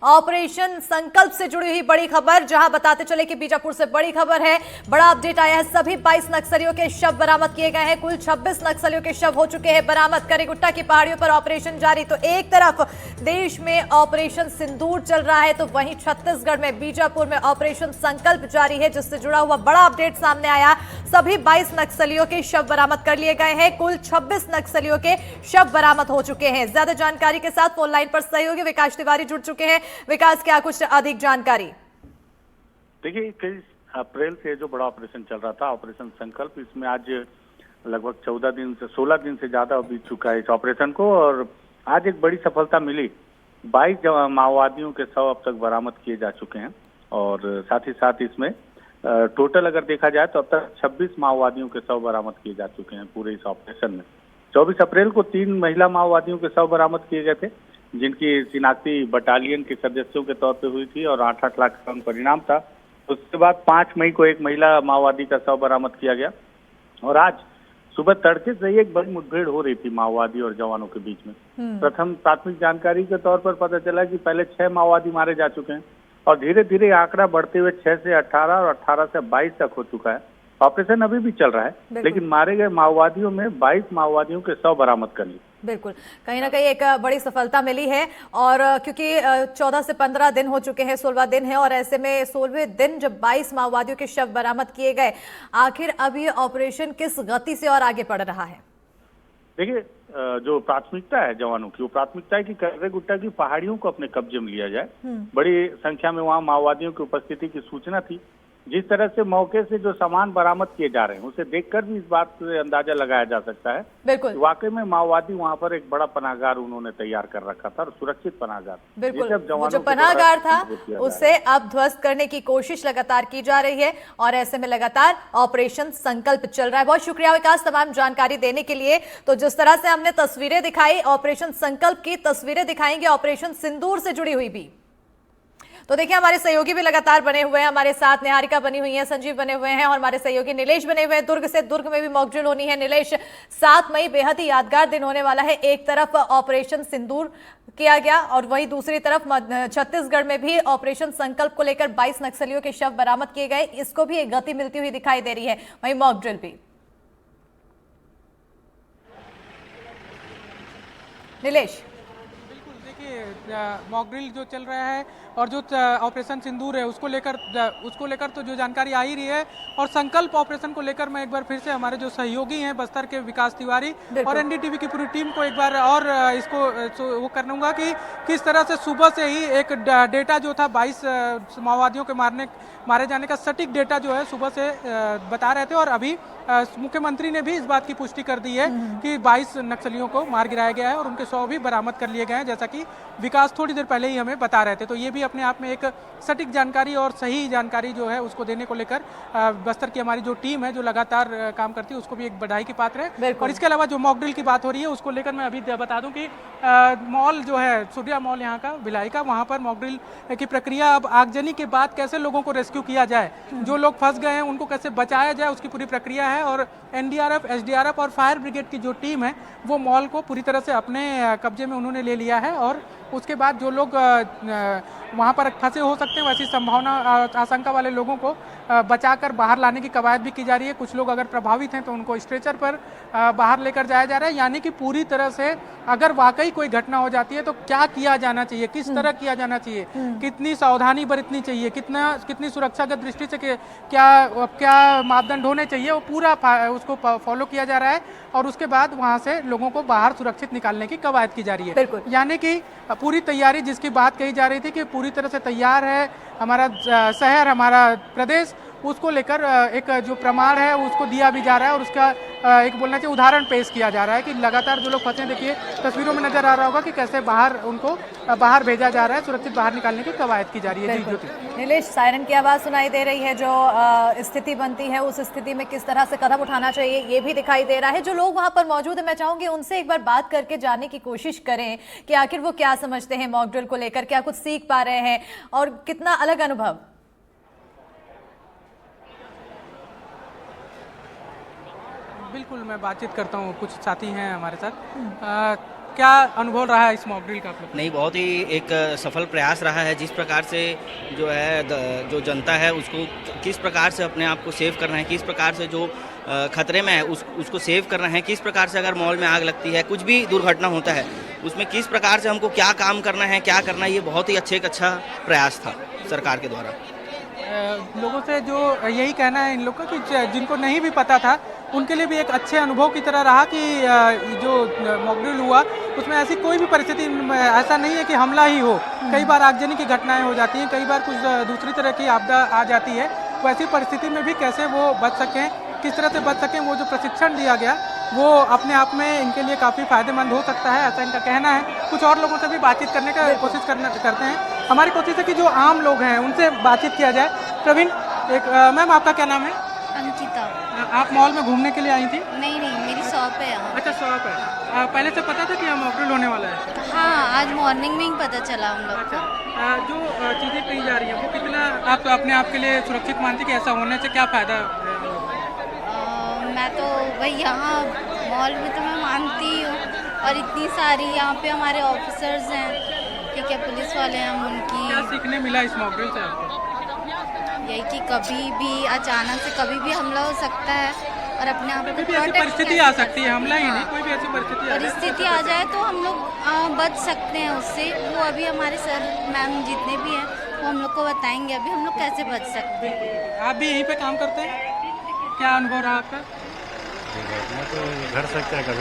Operation संकल्प से जुड़ी हुई बड़ी खबर, जहां बताते चले कि बीजापुर से बड़ी खबर है, बड़ा अपडेट आया है। सभी 22 नक्सलियों के शव बरामद किए गए हैं। कुल 26 नक्सलियों के शव हो चुके हैं बरामद। करीगुट्टा की पहाड़ियों पर ऑपरेशन जारी। तो एक तरफ देश में ऑपरेशन सिंदूर चल रहा है, तो वहीं छत्तीसगढ़ में बीजापुर में ऑपरेशन संकल्प जारी है, जिससे जुड़ा हुआ बड़ा अपडेट सामने आया। सभी 22 नक्सलियों के शव बरामद कर लिए गए हैं। कुल 26 नक्सलियों के शव बरामद हो चुके हैं। ज्यादा जानकारी के साथ फोन लाइन पर सहयोगी विकास तिवारी जुड़ चुके हैं। विकास, क्या कुछ अधिक जानकारी? देखिए, 21 अप्रैल से जो बड़ा ऑपरेशन चल रहा था, ऑपरेशन संकल्प, इसमें आज लगभग 14 दिन से 16 दिन से ज्यादा बीत चुका है इस ऑपरेशन को, और आज एक बड़ी सफलता मिली। 22 माओवादियों के शव अब तक बरामद किए जा चुके हैं, और साथ ही साथ इसमें टोटल अगर देखा जाए तो अब तक 26 माओवादियों के शव बरामद किए जा चुके हैं पूरे इस ऑपरेशन में। 24 अप्रैल को 3 महिला माओवादियों के शव बरामद किए गए थे, जिनकी शिनाख्ती बटालियन के सदस्यों के तौर पे हुई थी, और 8-8 लाख का परिणाम था। उसके बाद 5 मई को एक महिला माओवादी का शव बरामद किया गया, और आज सुबह तड़के से ही एक बड़ी मुठभेड़ हो रही थी माओवादी और जवानों के बीच में। प्रथम प्राथमिक जानकारी के तौर पर पता चला कि पहले 6 माओवादी मारे जा चुके हैं, और धीरे धीरे आंकड़ा बढ़ते हुए 6 से 18 और 18 से 22 तक हो चुका है। ऑपरेशन अभी भी चल रहा है, लेकिन मारे गए माओवादियों में 22 माओवादियों के शव बरामद कर लिए। बिल्कुल, कहीं ना कहीं एक बड़ी सफलता मिली है, और क्योंकि 14 से 15 दिन हो चुके हैं, 16वां दिन है, और ऐसे में 16वें दिन जब 22 माओवादियों के शव बरामद किए गए, आखिर अब ये ऑपरेशन किस गति से और आगे बढ़ रहा है? देखिए, जो प्राथमिकता है जवानों की, वो प्राथमिकता है कि करेगुट्टा की पहाड़ियों को अपने कब्जे में लिया जाए। बड़ी संख्या में वहाँ माओवादियों की उपस्थिति की सूचना थी। जिस तरह से मौके से जो सामान बरामद किए जा रहे हैं, उसे देखकर भी इस बात से अंदाजा लगाया जा सकता है बिल्कुल, वाकई में माओवादी वहाँ पर एक बड़ा पनाहगार उन्होंने तैयार कर रखा था, और सुरक्षित पनाहगार। बिल्कुल, वो जो पनाहगार था उसे अब ध्वस्त करने की कोशिश लगातार की जा रही है, और ऐसे में लगातार ऑपरेशन संकल्प चल रहा है। बहुत शुक्रिया विकास तमाम जानकारी देने के लिए। तो जिस तरह से हमने तस्वीरें दिखाई ऑपरेशन संकल्प की, तस्वीरें दिखाएंगे ऑपरेशन सिंदूर से जुड़ी हुई भी। तो देखिए, हमारे सहयोगी भी लगातार बने हुए हैं हमारे साथ। निहारिका बनी हुई है, संजीव बने हुए हैं, और हमारे सहयोगी नीलेश बने हुए हैं दुर्ग से। दुर्ग में भी मॉक ड्रिल होनी है। नीलेश, 7 मई बेहद ही यादगार दिन होने वाला है। एक तरफ ऑपरेशन सिंदूर किया गया, और वहीं दूसरी तरफ छत्तीसगढ़ में भी ऑपरेशन संकल्प को लेकर 22 नक्सलियों के शव बरामद किए गए। इसको भी एक गति मिलती हुई दिखाई दे रही है। वहीं मॉक ड्रिल भी। नीलेश, मॉक ड्रिल जो चल रहा है और जो ऑपरेशन सिंदूर है उसको लेकर तो जो जानकारी आ ही रही है, और संकल्प ऑपरेशन को लेकर मैं एक बार फिर से हमारे जो सहयोगी हैं बस्तर के विकास तिवारी और एनडीटीवी की पूरी टीम को एक बार और इसको वो करूंगा कि किस तरह से सुबह से ही एक डेटा जो था 22 माओवादियों के मारे जाने का सटीक डेटा जो है सुबह से बता रहे थे, और अभी मुख्यमंत्री ने भी इस बात की पुष्टि कर दी है कि 22 नक्सलियों को मार गिराया गया है, और उनके शव भी बरामद कर लिए गए हैं, जैसा कि विकास थोड़ी देर पहले ही हमें बता रहे थे। तो ये भी अपने आप में एक सटीक जानकारी और सही जानकारी जो है उसको देने को लेकर बस्तर की हमारी जो टीम है जो लगातार काम करती है उसको भी एक बधाई की पात्र है। और इसके अलावा जो मॉक ड्रिल की बात हो रही है उसको लेकर मैं अभी बता दूं कि मॉल जो है सूर्या मॉल यहाँ का भिलाई का, वहाँ पर मॉक ड्रिल की प्रक्रिया अब आगजनी के बाद कैसे लोगों को रेस्क्यू किया जाए, जो लोग फंस गए हैं उनको कैसे बचाया जाए, उसकी पूरी प्रक्रिया है। और एनडीआरएफ, एसडीआरएफ और फायर ब्रिगेड की जो टीम है वो मॉल को पूरी तरह से अपने कब्जे में उन्होंने ले लिया है, और उसके बाद जो लोग वहाँ पर फंसे हो सकते हैं वैसी संभावना आशंका वाले लोगों को बचाकर बाहर लाने की कवायद भी की जा रही है। कुछ लोग अगर प्रभावित हैं तो उनको स्ट्रेचर पर बाहर लेकर जाया जा रहा है। यानी कि पूरी तरह से अगर वाकई कोई घटना हो जाती है तो क्या किया जाना चाहिए, किस तरह किया जाना चाहिए, कितनी सावधानी बरतनी चाहिए, कितनी सुरक्षागत दृष्टि से क्या मापदंड होने चाहिए, वो पूरा उसको फॉलो किया जा रहा है, और उसके बाद वहाँ से लोगों को बाहर सुरक्षित निकालने की कवायद की जा रही है। यानी कि पूरी तैयारी जिसकी बात कही जा रही थी कि पूरी तरह से तैयार है हमारा शहर, हमारा प्रदेश, उसको लेकर एक जो प्रमाण है उसको दिया भी जा रहा है, और उसका एक बोलना चाहिए उदाहरण पेश किया जा रहा है कि लगातार जो लोग फंसे, देखिए तस्वीरों में नजर आ रहा होगा कि कैसे उनको बाहर भेजा जा रहा है, सुरक्षित बाहर निकालने की कवायद की जा रही है। नीलेश, सायरन की आवाज सुनाई दे रही है, जो स्थिति बनती है उस स्थिति में किस तरह से कदम उठाना चाहिए ये भी दिखाई दे रहा है। जो लोग वहां पर मौजूद है, मैं चाहूंगी उनसे एक बार बात करके जानने की कोशिश करें कि आखिर वो क्या समझते हैं मॉक ड्रिल को लेकर, क्या कुछ सीख पा रहे हैं और कितना अलग अनुभव। बिल्कुल, मैं बातचीत करता हूँ, कुछ साथी हैं हमारे साथ। क्या अनुभव रहा है इस मॉक ड्रिल का आप लोग? नहीं, बहुत ही एक सफल प्रयास रहा है। जिस प्रकार से जो है जो जनता है उसको किस प्रकार से अपने आप को सेव करना है, किस प्रकार से जो खतरे में है उसको सेव करना है, किस प्रकार से अगर मॉल में आग लगती है, कुछ भी दुर्घटना होता है, उसमें किस प्रकार से हमको क्या काम करना है, क्या करना है, ये बहुत ही एक अच्छा प्रयास था सरकार के द्वारा। लोगों से जो यही कहना है इन लोग का कि जिनको नहीं भी पता था उनके लिए भी एक अच्छे अनुभव की तरह रहा कि जो मॉक ड्रिल हुआ उसमें ऐसी कोई भी परिस्थिति ऐसा नहीं है कि हमला ही हो। कई बार आगजनी की घटनाएं हो जाती हैं, कई बार कुछ दूसरी तरह की आपदा आ जाती है। वैसी परिस्थिति में भी कैसे वो बच सकें, किस तरह से बच सकें, वो जो प्रशिक्षण दिया गया वो अपने आप में इनके लिए काफ़ी फायदेमंद हो सकता है, ऐसा इनका कहना है। कुछ और लोगों से भी बातचीत करने का कोशिश करते हैं। हमारी कोशिश है कि जो आम लोग हैं उनसे बातचीत किया जाए। प्रवीण, एक मैम आपका क्या नाम है? अंकिता। आप मॉल में घूमने के लिए आई थी? नहीं, मेरी शॉप है यहाँ। अच्छा, शॉप है। पहले से पता था कि यहाँ मॉक ड्रिल होने वाला है? हाँ, आज मॉर्निंग में ही पता चला हम लोग को। जो चीज़ें कही जा रही हैं वो कितना आप अपने आप के लिए सुरक्षित मानती कि ऐसा होने से क्या फ़ायदा है? मैं तो भाई यहाँ मॉल में तो मैं मानती ही हूँ, और इतनी सारी यहाँ पे हमारे ऑफिसर्स हैं, ठीक है, पुलिस वाले हैं, हम उनकी क्या सीखने मिला इस मॉक ड्रिल से आपको? यही कि कभी भी अचानक से कभी भी हमला हो सकता है और अपने आप को कभी भी ऐसी परिस्थिति आ सकती है, हमला ही नहीं, कोई भी ऐसी परिस्थिति आ जाए तो हम लोग बच सकते हैं उससे। वो अभी हमारे सर मैम जितने भी हैं वो हम लोग को बताएंगे अभी हम लोग कैसे बच सकते हैं। आप भी यहीं पे काम करते हैं? क्या अनुभव रहा आपका? दुर्घटना तो घट सकता है कभी।